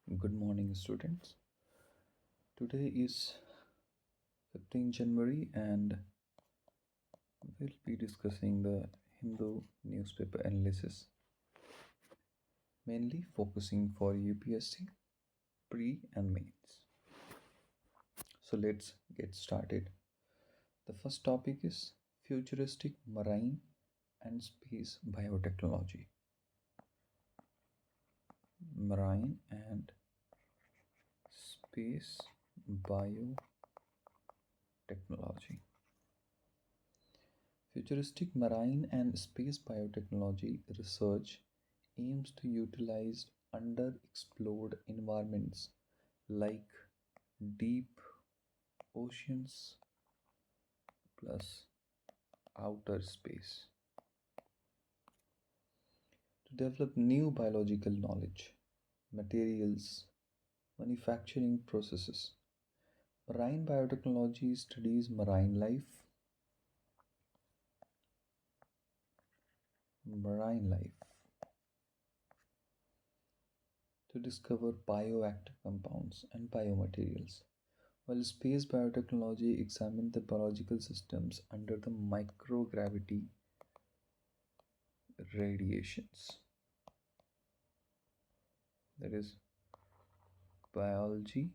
Good morning, students. Today is 15 January, and we'll be discussing the Hindu newspaper analysis, mainly focusing for UPSC, pre and mains. So let's get started. The first topic is futuristic marine and space biotechnology. Marine and space biotechnology. Futuristic marine and space biotechnology research aims to utilize underexplored environments like deep oceans plus outer space to develop new biological knowledge, materials, manufacturing processes. Marine biotechnology studies marine life to discover bioactive compounds and biomaterials, while space biotechnology examines the biological systems under the microgravity radiations. That is biology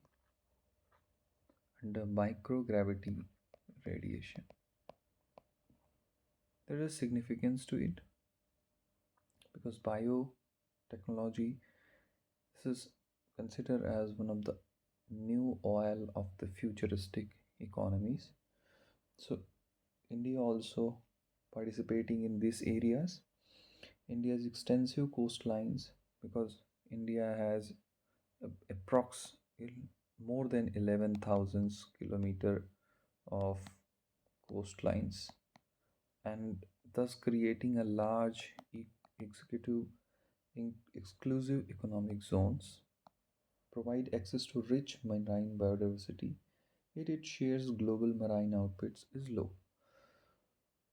under microgravity radiation. There is significance to it because biotechnology, this is considered as one of the new oil of the futuristic economies. So India also participating in these areas. India's extensive coastlines, because India has approx more than 11,000 kilometer of coastlines, and thus creating a large executive exclusive economic zones, provide access to rich marine biodiversity, yet its shares global marine outputs is low.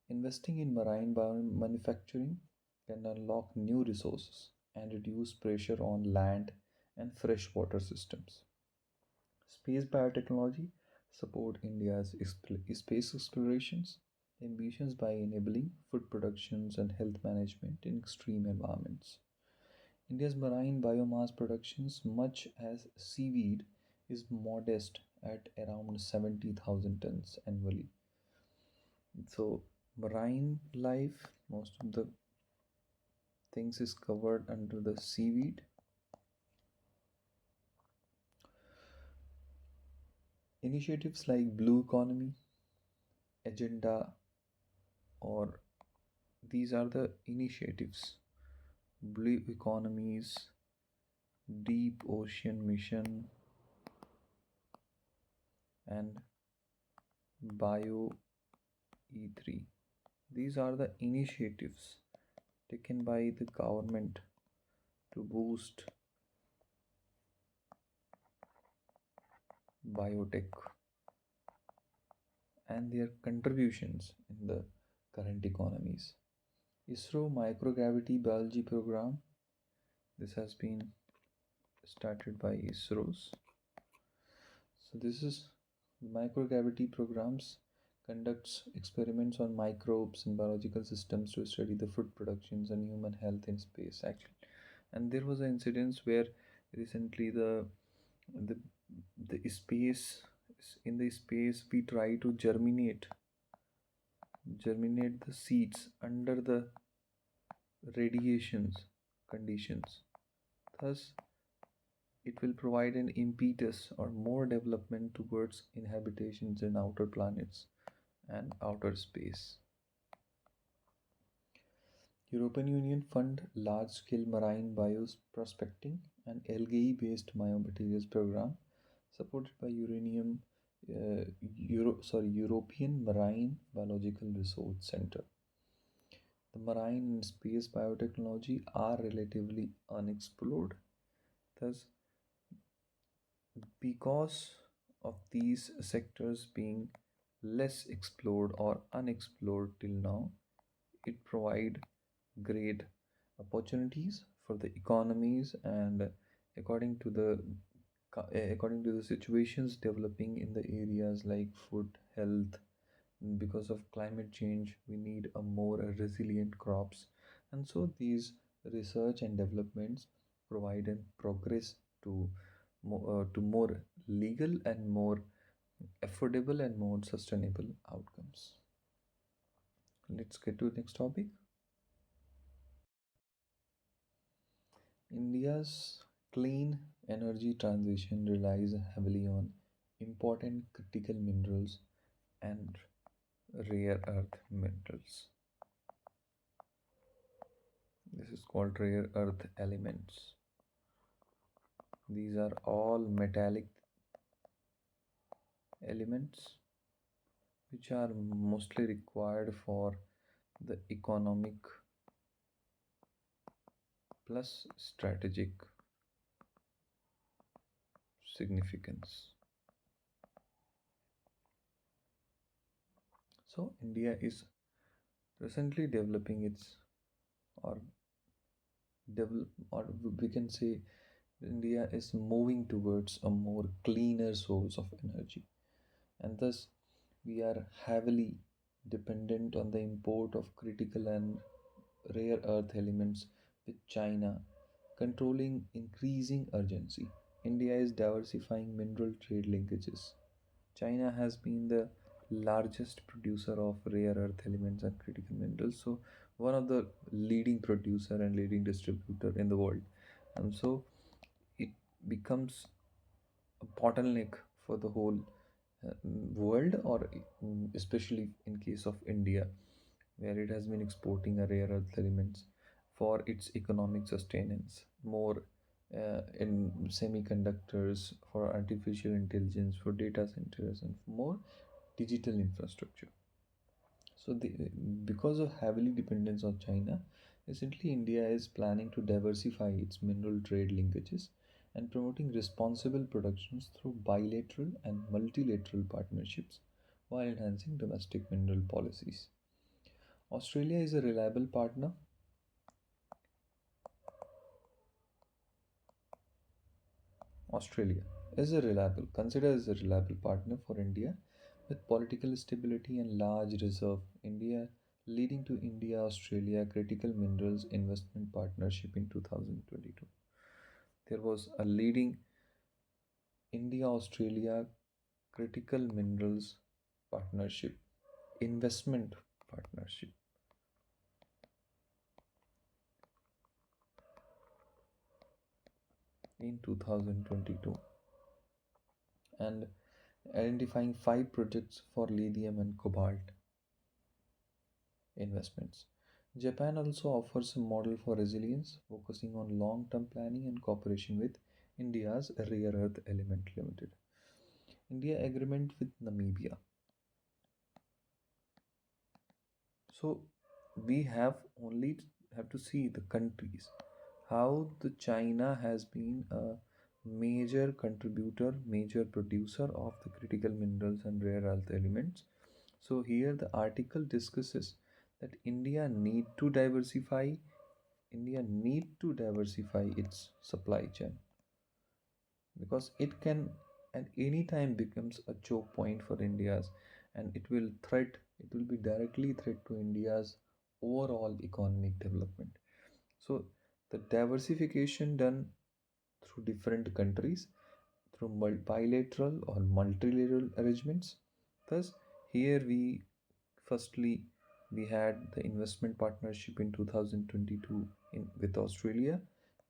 Investing in marine manufacturing can unlock new resources and reduce pressure on land and freshwater systems. Space biotechnology support India's space explorations ambitions by enabling food productions and health management in extreme environments. India's marine biomass productions, much as seaweed, is modest at around 70,000 tons annually. So, marine life, most of the things is covered under the seaweed. Initiatives like blue economy agenda, or these are the initiatives: blue economies, deep ocean mission, and bio E3. These are the initiatives taken by the government to boost biotech and their contributions in the current economies. ISRO microgravity biology program, this has been started by ISRO's. So this is microgravity programs conducts experiments on microbes and biological systems to study the food productions and human health in space actually. And there was an incident where recently the the space in the space we try to germinate the seeds under the radiations conditions. Thus, it will provide an impetus or more development towards inhabitations in outer planets and outer space. European Union fund large-scale marine bioprospecting and algae-based biomaterials program supported by European Marine Biological Resource Center. The marine and space biotechnology are relatively unexplored. Thus, because of these sectors being less explored or unexplored till now, it provide great opportunities for the economies and According to the situations developing in the areas like food, health, because of climate change, we need a more resilient crops, and so these research and developments provide and progress to to more legal and more affordable and more sustainable outcomes. Let's get to the next topic. India's clean energy transition relies heavily on important critical minerals and rare earth minerals. This is called rare earth elements. These are all metallic elements which are mostly required for the economic plus strategic significance. So India is presently developing its or or we can say India is moving towards a more cleaner source of energy, and thus we are heavily dependent on the import of critical and rare earth elements, with China controlling increasing urgency. India is diversifying mineral trade linkages. China has been the largest producer of rare earth elements and critical minerals, so one of the leading producer and leading distributor in the world. And so it becomes a bottleneck for the whole world, or especially in case of India, where it has been exporting a rare earth elements for its economic sustenance, more in semiconductors, for artificial intelligence, for data centers, and for more digital infrastructure. So, because of heavily dependence on China, recently India is planning to diversify its mineral trade linkages and promoting responsible productions through bilateral and multilateral partnerships while enhancing domestic mineral policies. Australia is a reliable partner. Australia is a reliable, considered as a reliable partner for India with political stability and large reserve. India leading to India Australia Critical Minerals Investment Partnership in 2022. There was a leading India Australia Critical Minerals Partnership investment partnership in 2022, and identifying 5 projects for lithium and cobalt investments. Japan also offers a model for resilience, focusing on long term planning and cooperation with India's Rare Earth Element Limited. India agreement with Namibia. So we only have to see the countries, how the China has been a major contributor, major producer of the critical minerals and rare earth elements. So here the article discusses that India need to diversify its supply chain, because it can at any time becomes a choke point for India's, and it will be directly threat to India's overall economic development. So the diversification done through different countries, through bilateral or multilateral arrangements. Thus here firstly we had the investment partnership in 2022 with Australia.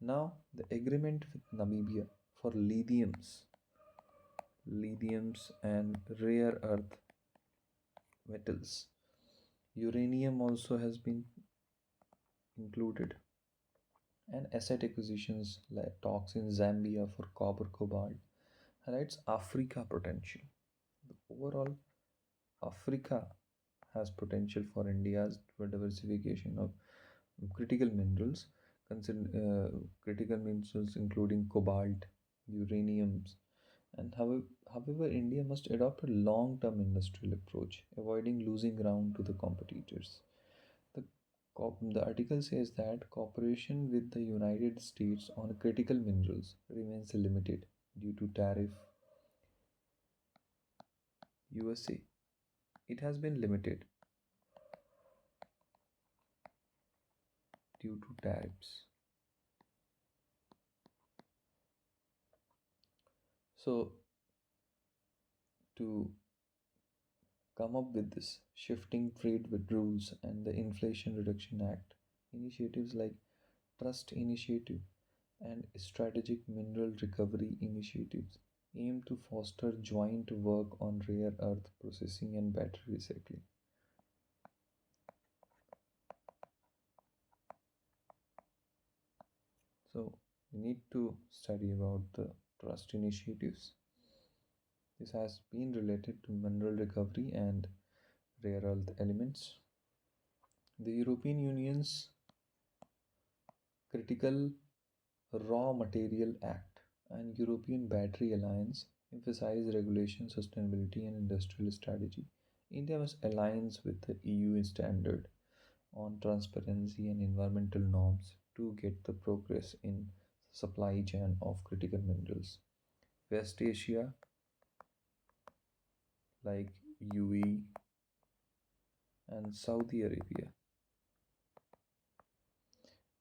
Now the agreement with Namibia for lithiums and rare earth metals. Uranium also has been included, and asset acquisitions like talks in Zambia for copper cobalt highlights Africa potential. The overall Africa has potential for India's diversification of critical minerals, critical minerals including cobalt, uraniums, and however, India must adopt a long-term industrial approach, avoiding losing ground to the competitors. The The article says that cooperation with the United States on critical minerals remains limited due to tariff. USA. It has been limited due to tariffs. So, to come up with this shifting trade with rules and the Inflation Reduction Act, initiatives like Trust Initiative and Strategic Mineral Recovery Initiatives aim to foster joint work on rare earth processing and battery recycling. So, we need to study about the trust initiatives. This has been related to mineral recovery and rare earth elements. The European Union's Critical Raw Material Act and European Battery Alliance emphasize regulation, sustainability, and industrial strategy. India must align with the EU standard on transparency and environmental norms to get the progress in supply chain of critical minerals. West Asia like UAE and Saudi Arabia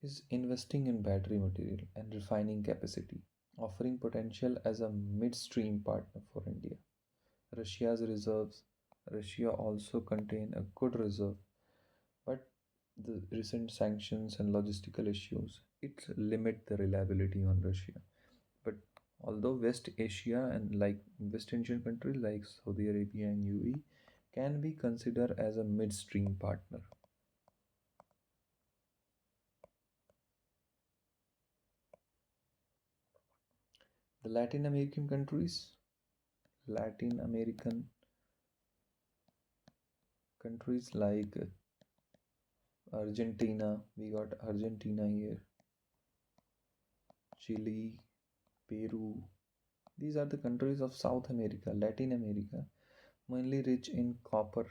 is investing in battery material and refining capacity, offering potential as a midstream partner for India. Russia's reserves. Russia also contain a good reserve, but the recent sanctions and logistical issues it limit the reliability on Russia. But although West Asia and like West Asian countries like Saudi Arabia and UAE can be considered as a midstream partner. The Latin American countries like Argentina, we got Argentina here, Chile, Peru. These are the countries of South America, Latin America, mainly rich in copper,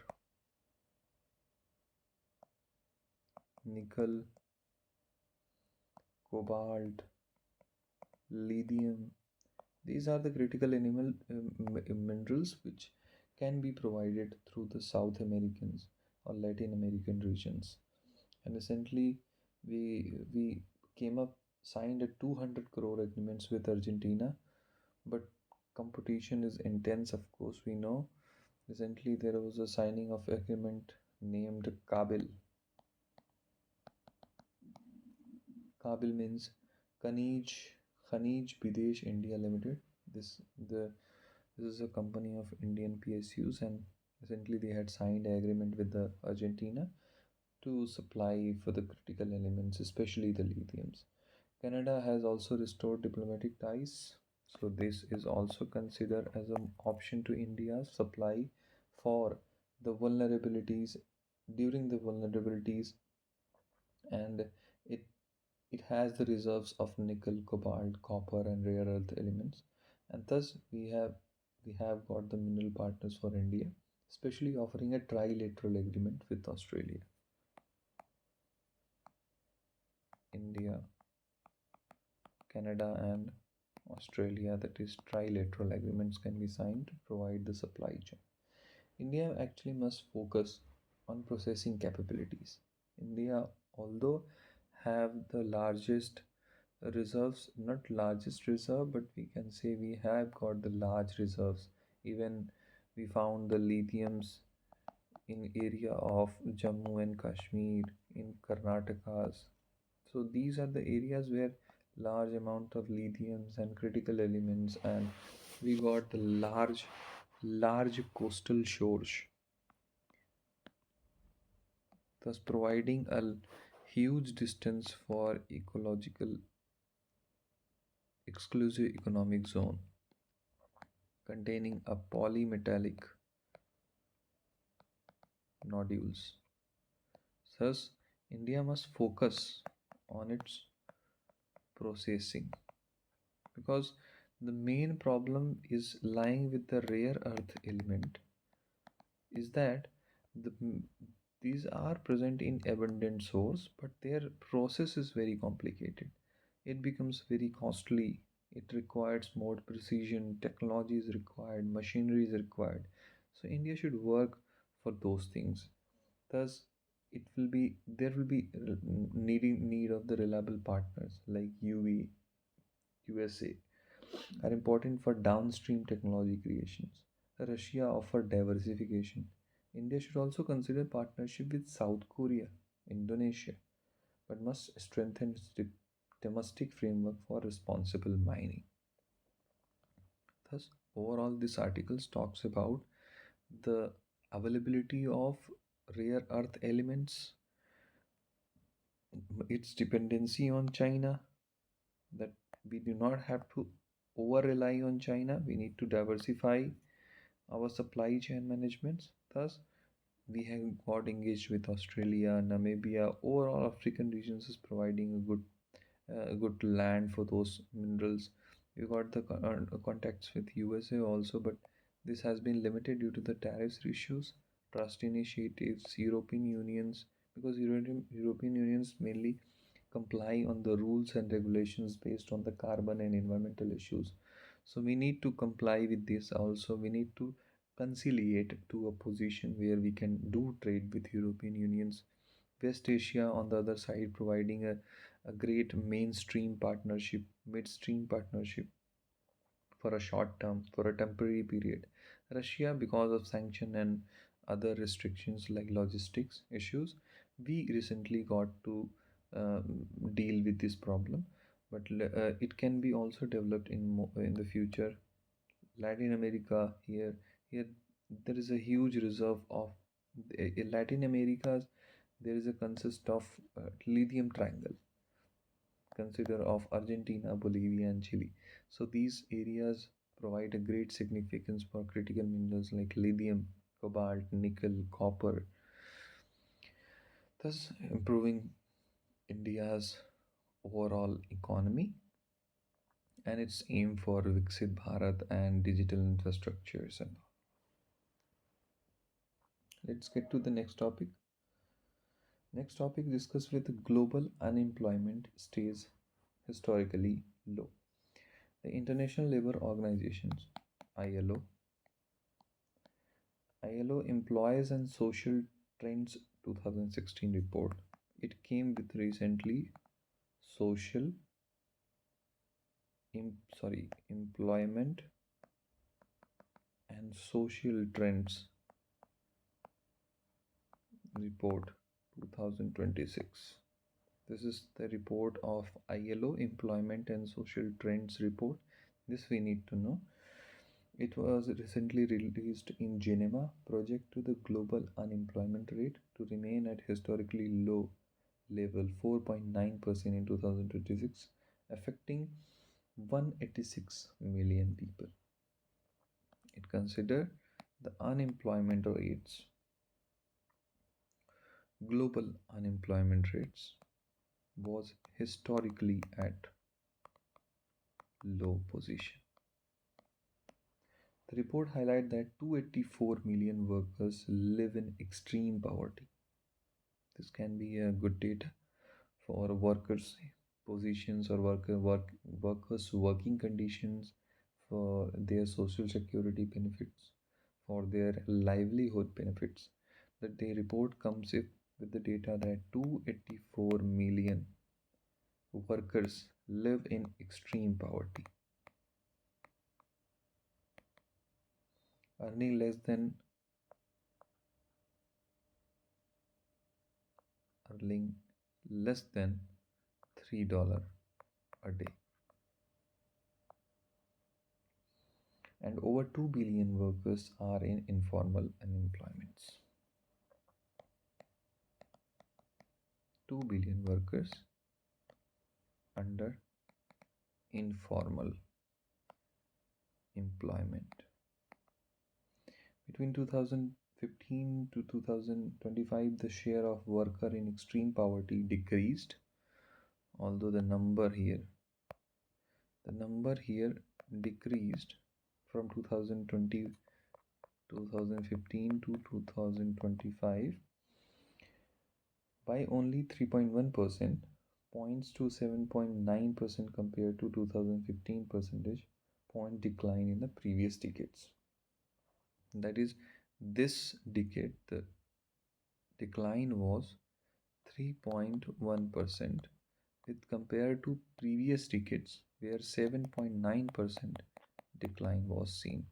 nickel, cobalt, lithium. These are the critical minerals which can be provided through the South Americans or Latin American regions. And recently, we came up signed a 200 crore agreements with Argentina, but competition is intense. Of course, we know. Recently, there was a signing of agreement named Kabil. Kabil means Khanij Khanij Bidesh India Limited. This the this is a company of Indian PSUs, and recently they had signed an agreement with the Argentina to supply for the critical elements, especially the lithiums. Canada has also restored diplomatic ties, so this is also considered as an option to India's supply for the vulnerabilities during the vulnerabilities, and it it has the reserves of nickel, cobalt, copper, and rare earth elements, and thus we have got the mineral partners for India, especially offering a trilateral agreement with Australia, India, Canada, and Australia. That is, trilateral agreements can be signed to provide the supply chain. India actually must focus on processing capabilities. India, although have the largest reserves, not largest reserve, but we can say we have got the large reserves. Even we found the lithiums in area of Jammu and Kashmir, in Karnataka's. So these are the areas where large amount of lithiums and critical elements, and we got the large coastal shores, thus providing a huge distance for ecological exclusive economic zone containing a polymetallic nodules. Thus, India must focus on its processing because the main problem is lying with the rare earth element is that the These are present in abundant source, but their process is very complicated. It becomes very costly. It requires more precision, technology is required, machinery is required. So India should work for those things. Thus, it will be there will be needing need of the reliable partners like USA are important for downstream technology creations. Russia offer diversification. India should also consider partnership with South Korea, Indonesia, but must strengthen its domestic framework for responsible mining. Thus, overall, this article talks about the availability of rare earth elements, its dependency on China, that we do not have to over rely on China, we need to diversify our supply chain management. Thus, we have got engaged with Australia, Namibia, overall African regions is providing a good land for those minerals. We got the contacts with USA also, but this has been limited due to the tariffs issues, trust initiatives, European unions, because European unions mainly comply on the rules and regulations based on the carbon and environmental issues. So we need to comply with this also. We need to conciliate to a position where we can do trade with European unions. West Asia on the other side providing a great mainstream partnership, midstream partnership for a short term, for a temporary period. Russia, because of sanction and other restrictions like logistics issues, we recently got to deal with this problem, but it can be also developed in the future. Latin America here there is a huge reserve of in Latin America. There is a consist of lithium triangle consider of Argentina, Bolivia, and Chile. So these areas provide a great significance for critical minerals like lithium, cobalt, nickel, copper, thus improving India's overall economy and its aim for Viksit Bharat and digital infrastructures. And let's get to the next topic. Next topic discuss with global unemployment stays historically low. The International Labour Organizations ILO ILO Employees and Social Trends 2016 report. It came with recently social employment and social trends report 2026. This is the report of ILO Employment and Social Trends report. This we need to know. It was recently released in Geneva. Project to the global unemployment rate to remain at historically low level 4.9% in 2026, affecting 186 million people. It considered the unemployment rates, global unemployment rates was historically at low position. The report highlights that 284 million workers live in extreme poverty. This can be a good data for workers' positions or workers' working conditions, for their social security benefits, for their livelihood benefits. That the report comes with the data that 284 million workers live in extreme poverty, earning earning less than $3 a day, and over 2 billion workers are in informal unemployments. 2 billion workers under informal employment. Between 2015 to 2025, the share of worker in extreme poverty decreased, although the number here decreased from 2015 to 2025. by only 3.1%, points to 7.9% compared to 2015 percentage point decline in the previous decades. That is, this decade the decline was 3.1% with compared to previous decades where 7.9% decline was seen.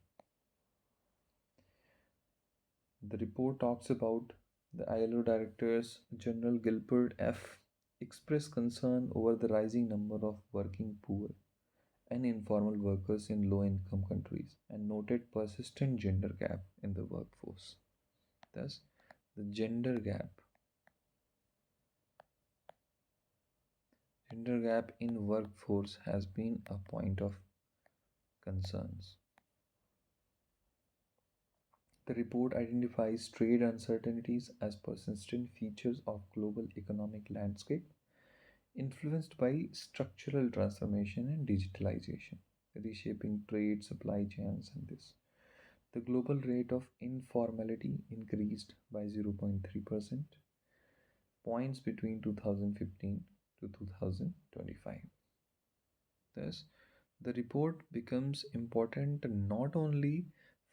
The report talks about the ILO Directors General Gilbert F. expressed concern over the rising number of working poor and informal workers in low income countries and noted persistent gender gap in the workforce. Thus, the gender gap in workforce has been a point of concerns. The report identifies trade uncertainties as persistent features of global economic landscape influenced by structural transformation and digitalization, reshaping trade supply chains and this. The global rate of informality increased by 0.3% points between 2015 to 2025. Thus, the report becomes important not only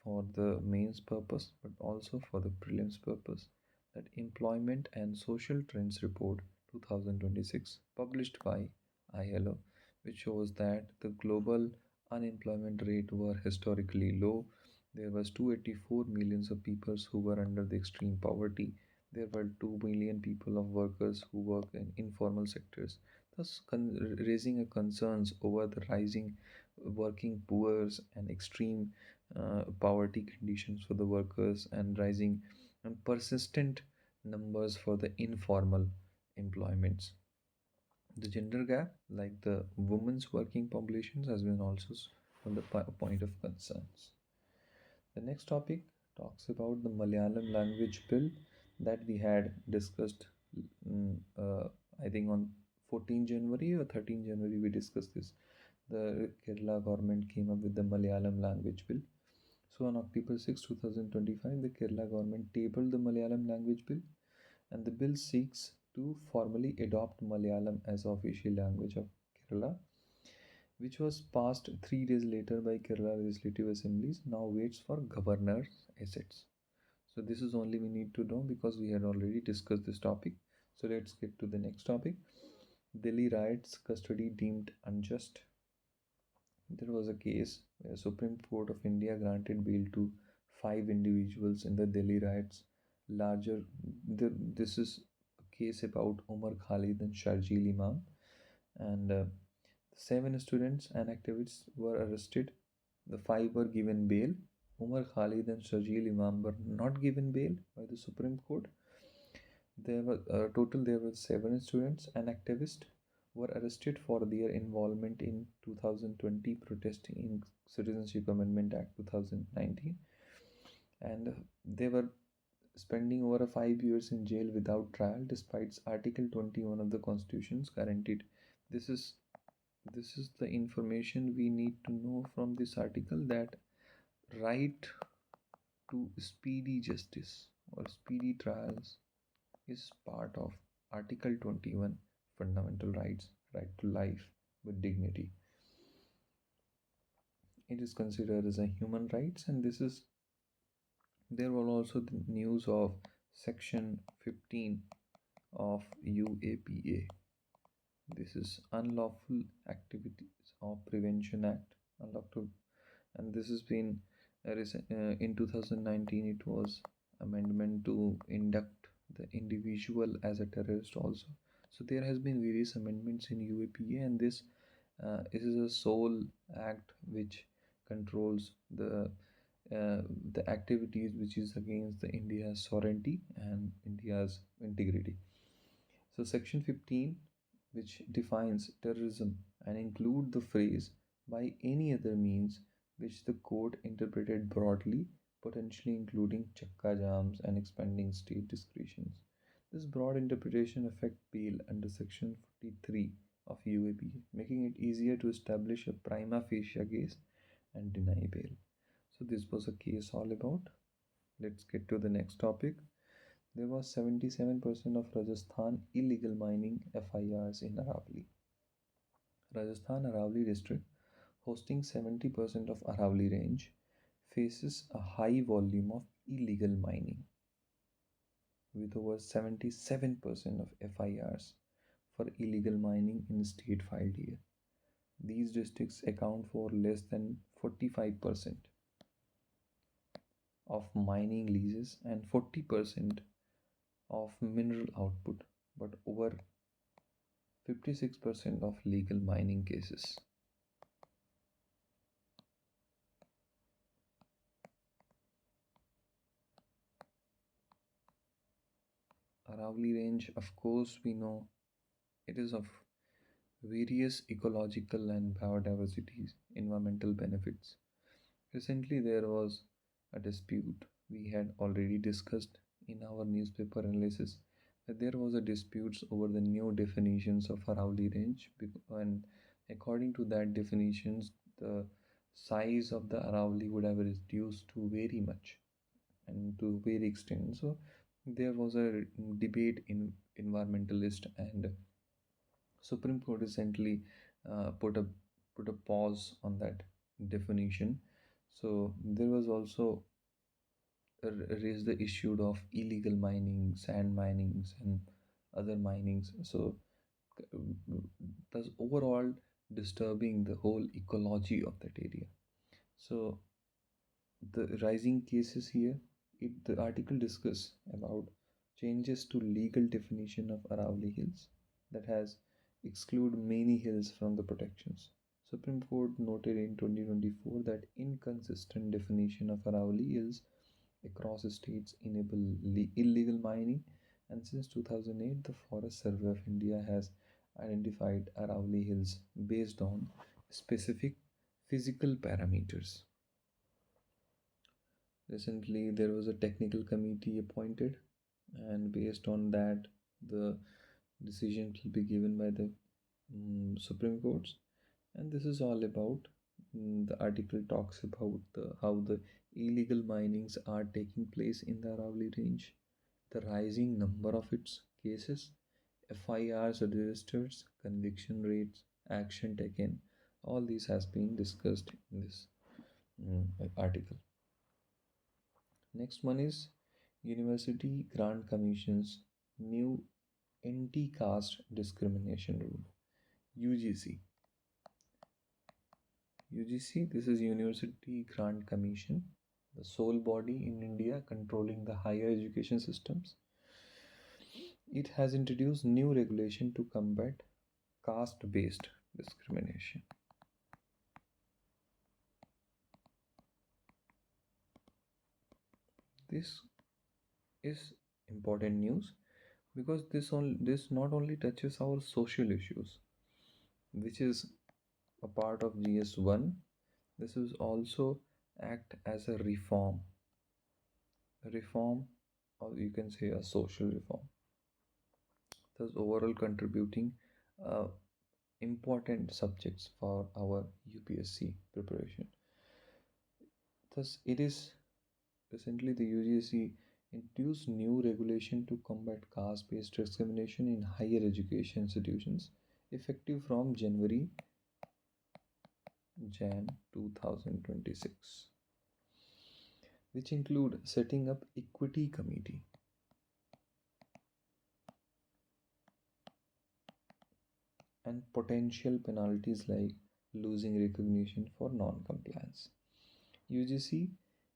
for the mains purpose but also for the prelims purpose. That Employment and Social Trends Report 2026, published by ILO, which shows that the global unemployment rate were historically low. There was 284 millions of people who were under the extreme poverty. There were 2 million people of workers who work in informal sectors, thus raising a concerns over the rising working poors and extreme poverty conditions for the workers and rising and persistent numbers for the informal employments. The gender gap, like the women's working populations, has been also from the point of concerns. The next topic talks about the Malayalam language bill that we had discussed. mm, uh, I think on 14 January or 13 January we discussed this. The Kerala government came up with the Malayalam language bill. So on October 6, 2025, the Kerala government tabled the Malayalam language bill, and the bill seeks to formally adopt Malayalam as official language of Kerala, which was passed 3 days later by Kerala Legislative Assemblies, now waits for governor's assets. So this is only we need to know because we had already discussed this topic. So let's get to the next topic. Delhi riots custody deemed unjust. There was a case where Supreme Court of India granted bail to 5 individuals in the Delhi riots. Larger, this is a case about Umar Khalid and Sharjeel Imam, and 7 students and activists were arrested. The 5 were given bail. Umar Khalid and Sharjeel Imam were not given bail by the Supreme Court. There were 7 students and activists were arrested for their involvement in 2020 protesting in Citizenship Amendment Act 2019, and they were spending over 5 years in jail without trial despite Article 21 of the Constitution's guaranteed. This is this is the information we need to know from this article, that right to speedy justice or speedy trials is part of Article 21 fundamental rights, right to life with dignity. It is considered as a human rights, and this is there was also the news of section 15 of UAPA. This is Unlawful Activities of Prevention Act, unlawful, and this has been in 2019 it was amendment to induct the individual as a terrorist also. So there has been various amendments in UAPA, and this is a sole act which controls the activities which is against the India's sovereignty and India's integrity. So section 15, which defines terrorism and include the phrase by any other means, which the court interpreted broadly, potentially including chakka jams and expanding state discretions. This broad interpretation affect bail under section 43 of UAP, making it easier to establish a prima facie case and deny bail. So this was a case all about. Let's get to the next topic. There was 77% of Rajasthan illegal mining FIRs in Aravali. Rajasthan Aravali district, hosting 70% of Aravali range, faces a high volume of illegal mining with over 77% of FIRs for illegal mining in state filed here. These districts account for less than 45% of mining leases and 40% of mineral output, but over 56% of legal mining cases. Aravali range, of course, we know it is of various ecological and biodiversity environmental benefits. Recently, there was a dispute we had already discussed in our newspaper analysis that there was a dispute over the new definitions of Aravali range, and according to that definitions, the size of the Aravali would have reduced to very much and to very extent. So there was a debate in environmentalist and Supreme Court recently put a pause on that definition. So there was also raised the issue of illegal mining, sand minings, and other minings. So thus overall disturbing the whole ecology of that area. So the rising cases here, the article discuss about changes to legal definition of Aravali Hills that has exclude many hills from the protections. Supreme Court noted in 2024 that inconsistent definition of Aravali Hills across states enable illegal mining, and since 2008 the Forest Survey of India has identified Aravali Hills based on specific physical parameters. Recently, there was a technical committee appointed, and based on that, the decision will be given by the Supreme Courts. And this is all about the article talks about how the illegal minings are taking place in the Aravali range, the rising number of its cases, FIRs registered, conviction rates, action taken. All these has been discussed in this article. Next one is University Grant Commission's new anti-caste discrimination rule, UGC. UGC, this is University Grant Commission, the sole body in India controlling the higher education systems. It has introduced new regulation to combat caste-based discrimination. This is important news because this not only touches our social issues, which is a part of GS1. This is also act as a reform, or you can say a social reform, thus overall contributing important subjects for our UPSC preparation. Thus it is recently the UGC introduced new regulation to combat caste-based discrimination in higher education institutions effective from Jan 2026, which include setting up equity committee, and potential penalties like losing recognition for non-compliance. UGC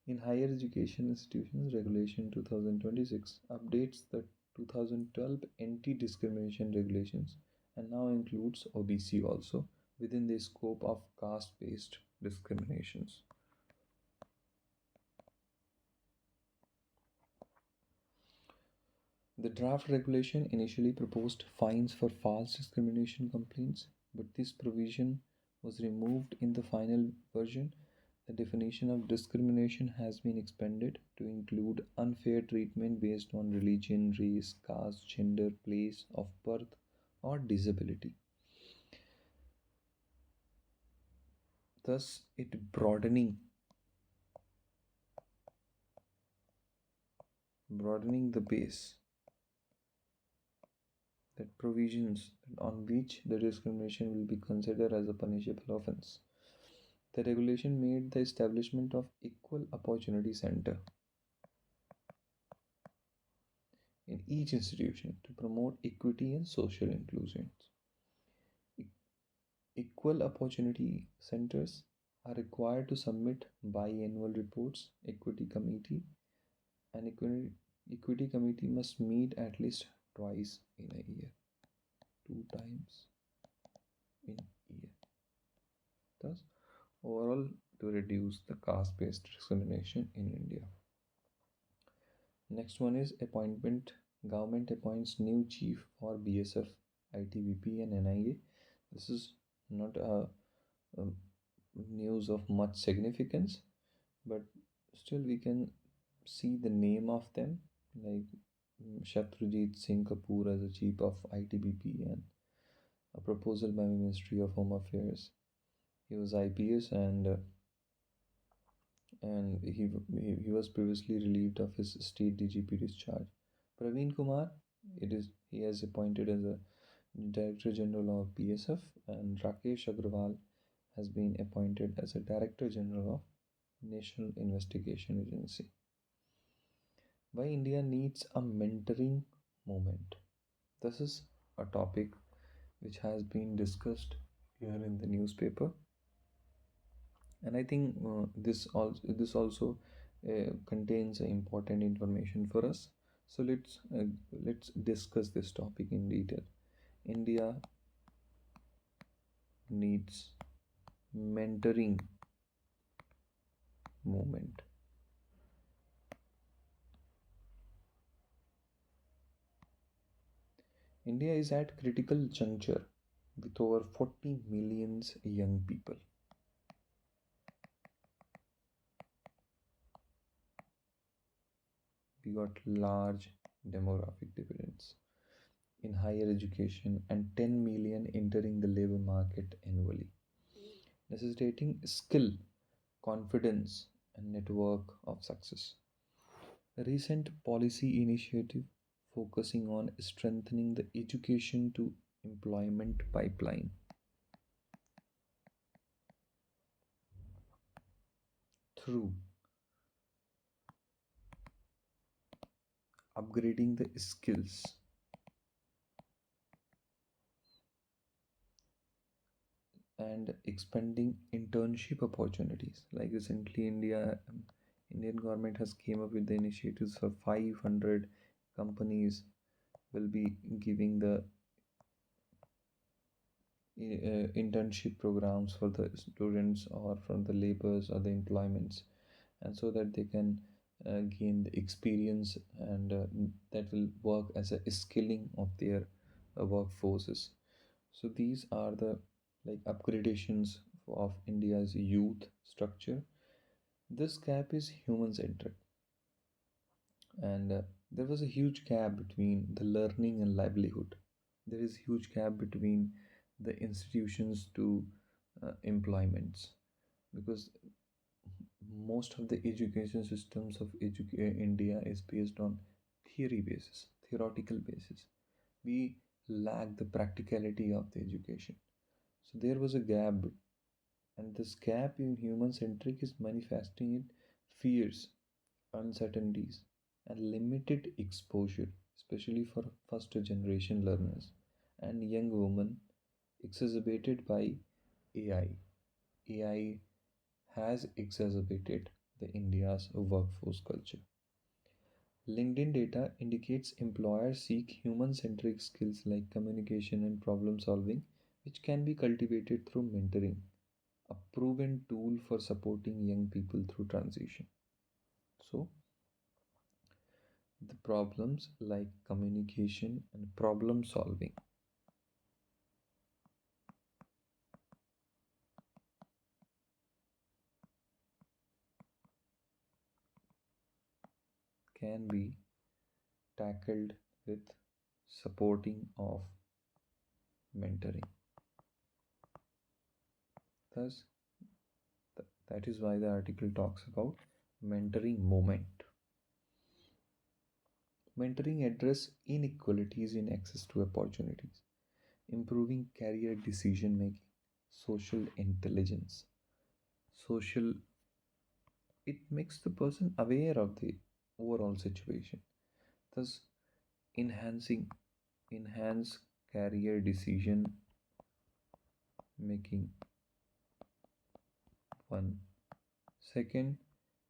in Higher Education Institutions Regulation 2026 updates the 2012 anti-discrimination regulations and now includes OBC also within the scope of caste-based discriminations. The draft regulation initially proposed fines for false discrimination complaints, but this provision was removed in the final version. The definition of discrimination has been expanded to include unfair treatment based on religion, race, caste, gender, place of birth, or disability. Thus, it broadening broadening the base that provisions on which the discrimination will be considered as a punishable offense. The regulation made the establishment of Equal Opportunity Center in each institution to promote equity and social inclusion. E- Equal Opportunity Centers are required to submit biannual reports. Equity committee must meet at least twice in a year, 2 times in a year. Thus, overall, to reduce the caste-based discrimination in India. Next one is appointment. Government appoints new chief for BSF, ITBP, and NIA. This is not a news of much significance, but still we can see the name of them, like Shatrujit Singh Kapoor as a chief of ITBP, and a proposal by the Ministry of Home Affairs. He was IPS, and he was previously relieved of his state DGP discharge. Praveen Kumar, he has appointed as a Director General of BSF, and Rakesh Agrawal has been appointed as a Director General of National Investigation Agency. Why India needs a mentoring movement? This is a topic which has been discussed here in the newspaper, and I think this also contains important information for us. So let's discuss this topic in detail. India needs mentoring movement. India is at critical juncture with over 40 million young people. We got large demographic dividends in higher education and 10 million entering the labor market annually, necessitating skill, confidence, and network of success. A recent policy initiative focusing on strengthening the education to employment pipeline through upgrading the skills and expanding internship opportunities. Like recently, Indian government has came up with the initiatives for 500 companies will be giving the internship programs for the students or from the laborers or the employments, and so that they can gain the experience, and that will work as a skilling of their workforces. So these are the like upgradations of India's youth structure. This gap is human centric, and there was a huge gap between the learning and livelihood. There is huge gap between the institutions to employments, because most of the education systems of India is based on theoretical basis. We lack the practicality of the education. So there was a gap, and this gap in human centric is manifesting in fears, uncertainties, and limited exposure, especially for first generation learners and young women, exacerbated by AI. AI has exacerbated the India's workforce culture. LinkedIn data indicates employers seek human centric skills like communication and problem solving, which can be cultivated through mentoring, a proven tool for supporting young people through transition. So, the problems like communication and problem solving can be tackled with supporting of mentoring. Thus, that is why the article talks about mentoring moment. Mentoring address inequalities in access to opportunities, improving career decision making, social intelligence. Social, it makes the person aware of the overall situation, thus enhancing enhance career decision making. One. Second,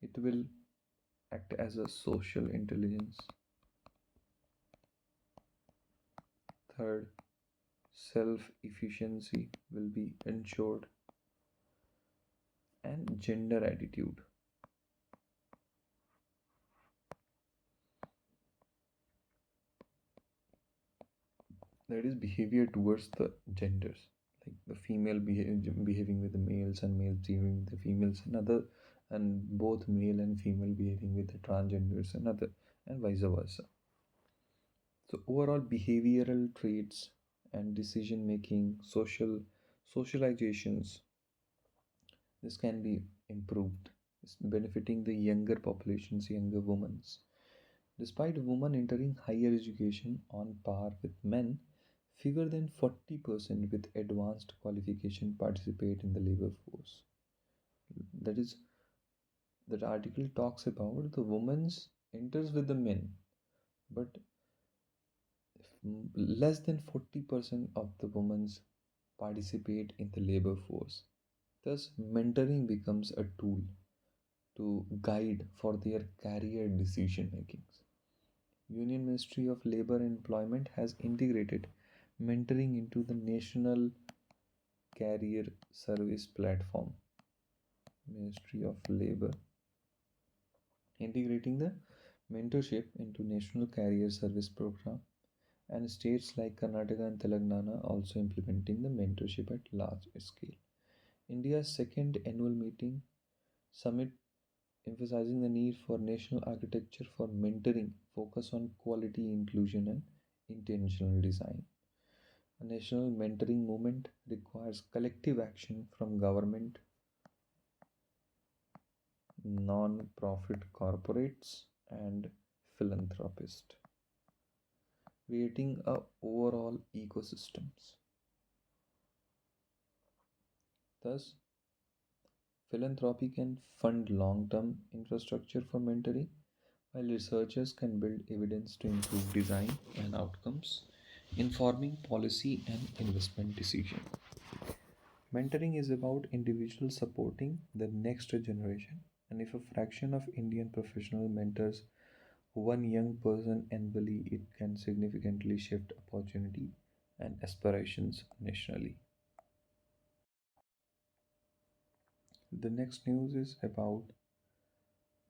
it will act as a social intelligence. Third, self efficiency will be ensured, and gender attitude. That is behavior towards the genders, like the female behaving with the males and males behaving with the females, and other, and both male and female behaving with the transgenders and other, and vice versa. So overall behavioral traits and decision making, socializations, this can be improved. It's benefiting the younger populations, younger women. Despite women entering higher education on par with men, fewer than 40% with advanced qualification participate in the labor force. That is, that article talks about the women's enters with the men, but less than 40% of the women's participate in the labor force. Thus, mentoring becomes a tool to guide for their career decision makings. Union Ministry of Labor and Employment has integrated mentoring into the National Career Service Platform. Ministry of Labor integrating the mentorship into National Career Service Program, and states like Karnataka and Telangana also implementing the mentorship at large scale. India's second annual meeting summit emphasizing the need for national architecture for mentoring focus on quality inclusion and intentional design. A national mentoring movement requires collective action from government, non-profit corporates, and philanthropists, creating a overall ecosystems. Thus, philanthropy can fund long-term infrastructure for mentoring, while researchers can build evidence to improve design and outcomes, informing policy and investment decision. Mentoring is about individuals supporting the next generation, and if a fraction of Indian professional mentors one young person annually, it can significantly shift opportunity and aspirations nationally. The next news is about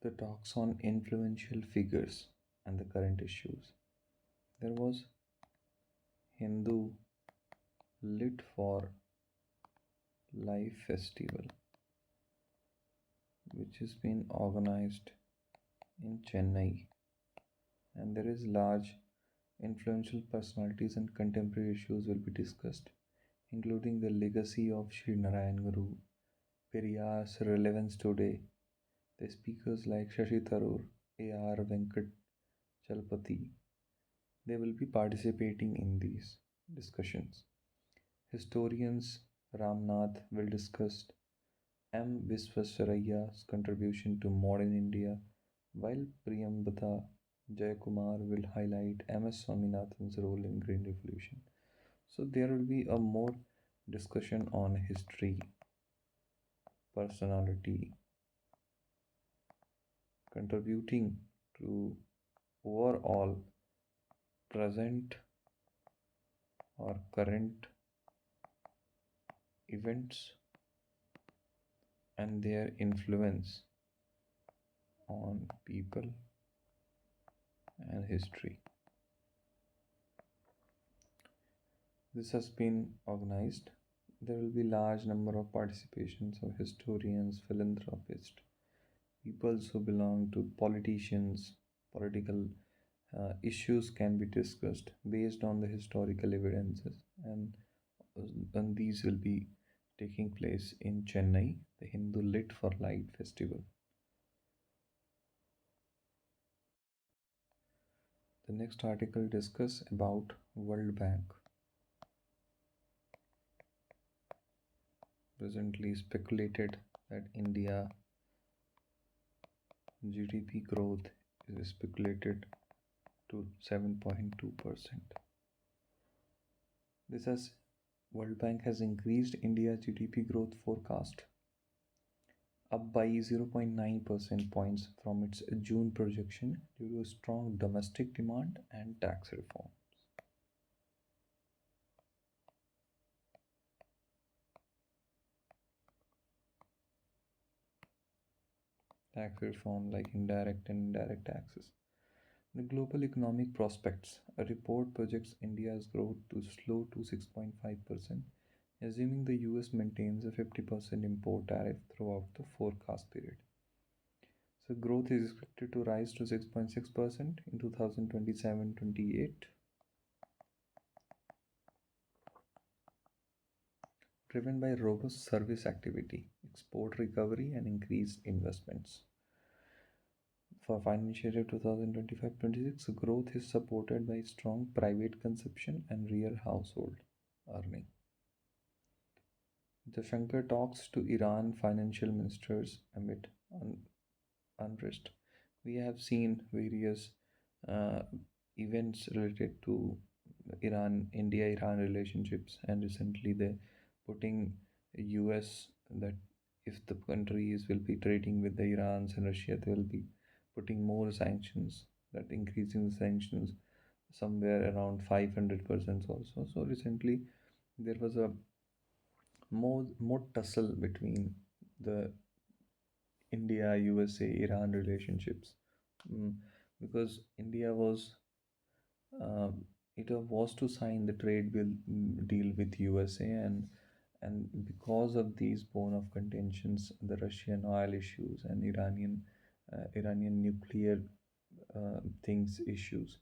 the talks on influential figures and the current issues. There was Hindu Lit for Life Festival, which has been organized in Chennai, and there is large influential personalities and contemporary issues will be discussed, including the legacy of Sri Narayan Guru, Periyar's relevance today, the speakers like Shashi Tharoor, A.R. Venkat Chalpati, they will be participating in these discussions. Historians Ramnath will discuss M. Visvesvarayya's contribution to modern India, while Priyambata Jayakumar will highlight M.S. Swaminathan's role in Green Revolution. So there will be a more discussion on history, personality, contributing to overall present or current events and their influence on people and history. This has been organized. There will be large number of participations of historians, philanthropists, people who belong to politicians, political issues can be discussed based on the historical evidences, and these will be taking place in Chennai, the Hindu Lit for Light Festival. The next article discuss about World Bank. Recently speculated that India GDP growth is speculated to 7.2%. This has World Bank has increased India's GDP growth forecast up by 0.9 percent points from its June projection due to strong domestic demand and tax reform. Tax reform like indirect and indirect taxes. The global economic prospects. A report projects India's growth to slow to 6.5%, assuming the US maintains a 50% import tariff throughout the forecast period. So growth is expected to rise to 6.6% in 2027-28, driven by robust service activity, export recovery, and increased investments. For financial year 2025-26, growth is supported by strong private consumption and real household earning. The Shankar talks to Iran financial ministers amid unrest. We have seen various uh, events related to India-Iran relationships, and recently they putting US that if the countries will be trading with the Irans and Russia, they will be putting more sanctions, that increasing the sanctions somewhere around 500% also. So recently there was a more tussle between the India, USA, Iran relationships. Mm, because India uh, was to sign the deal with USA, and because of these bone of contentions, the Russian oil issues and Iranian nuclear things issues,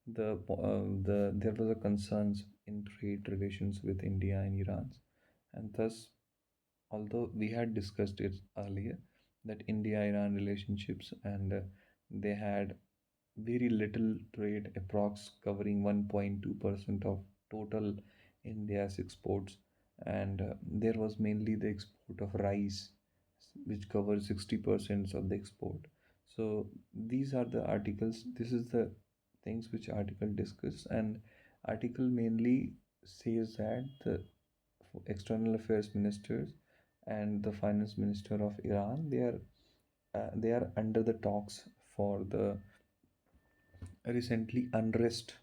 there was a concerns in trade relations with India and Iran, and thus, although we had discussed it earlier, that India-Iran relationships, and they had very little trade, approx covering 1.2% of total India's exports, and there was mainly the export of rice, which covers 60% of the export. So these are the articles. This is the things which article discuss, and article mainly says that the external affairs ministers and the finance minister of Iran, they are under the talks for the recently unrest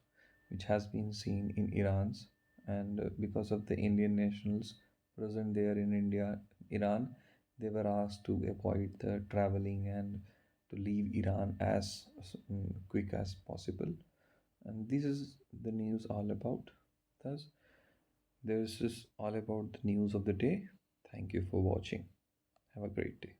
which has been seen in Iran's, and because of the Indian nationals present there in Iran, they were asked to avoid the traveling and to leave Iran as quick as possible. And this is the news all about. Thus, this is all about the news of the day. Thank you for watching. Have a great day.